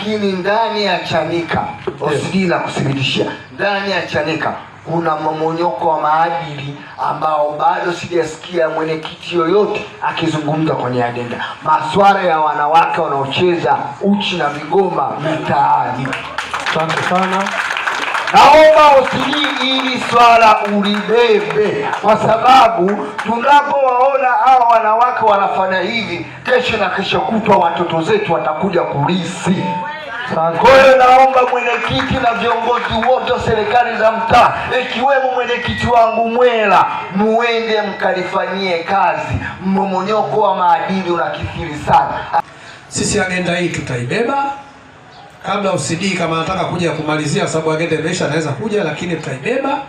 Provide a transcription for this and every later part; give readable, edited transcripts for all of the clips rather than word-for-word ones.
lakini ndani ya Chanika OCD na kuthibitishia, ndani ya Chanika kuna mmomonyoko wa maadili ambao bado sijasikia mwenyekiti yoyote akizungumza kwenye agenda. Masuala ya wanawake wanaocheza uchi na vigoma mitaani. Asante sana. Naomba OCD hili swala ulibebe, kwa sababu tunapowaona hao wanawake wanafanya hivi, kesho na kesho kutwa watoto zetu watakuja kulisi. Kwa hiyo naomba mwenyekiti na viongozi wote wa serikali za mtaa, ikiwemo mwenyekiti wangu Mwela, muende mkalifanyie kazi. Mmomonyoko wa maadili unakithiri sana. Sisi agenda hii tutaibeba kabla OCD kama anataka kuja kumalizia, sababu agenda imeisha, anaweza kuja, lakini tutaibeba.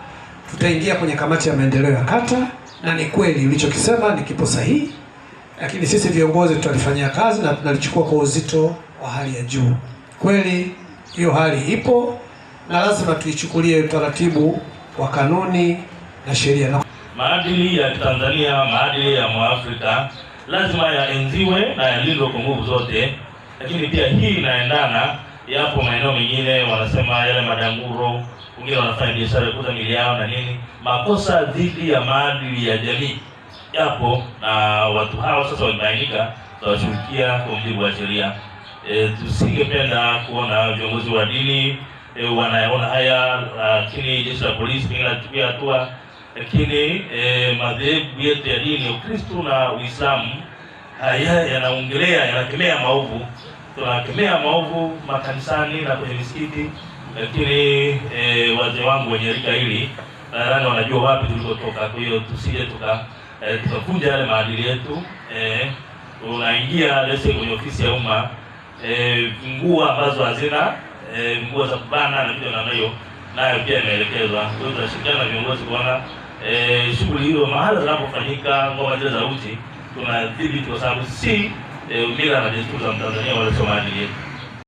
Tutaingia kwenye kamati ya maendeleo ya kata, na ni kweli ulichokisema ni kipo sahihi, lakini sisi viongozi tutalifanyia kazi na tunalichukua kwa uzito wa hali ya juu. Kweli hiyo hali ipo na lazima tuichukulie utaratibu wa kanuni na sheria. Maadili ya Tanzania, maadili ya Mwafrika lazima yaenziwe na yalindwe kwa nguvu zote, lakini pia hii inaendana. Yapo maeneo mengine wanasema yale madanguro, wengine wanafanya biashara kuuza mili yao na nini. Makosa dhidi ya maadili ya jamii yapo, na watu hao sasa wamebainika, tutawashughulikia kwa mujibu wa sheria. Tusingependa kuona viongozi wa dini wanaona haya, lakini jeshi la polisi pengine lichukue hatua, lakini madhehebu yetu ya dini ya Ukristo na Uislamu haya yanaongelea, yanakemea maovu. Tunakemea maovu makanisani na kwenye misikiti, lakini wazee wangu wenye rika hili nadhani wanajua wapi tulikotoka. Kwa hiyo tusije tukavunja yale maadili yetu. Unaingia lese kwenye ofisi ya umma, nguo ambazo hazina nguo za kubana na vitu namna hiyo, nayo pia imeelekezwa. Kwa hiyo tunashirikiana na viongozi kuona shughuli hiyo mahali zinapofanyika, ngoma zile za uchi tunadhibiti, kwa sababu si mila na desturi za Mtanzania wale sio maadili yetu.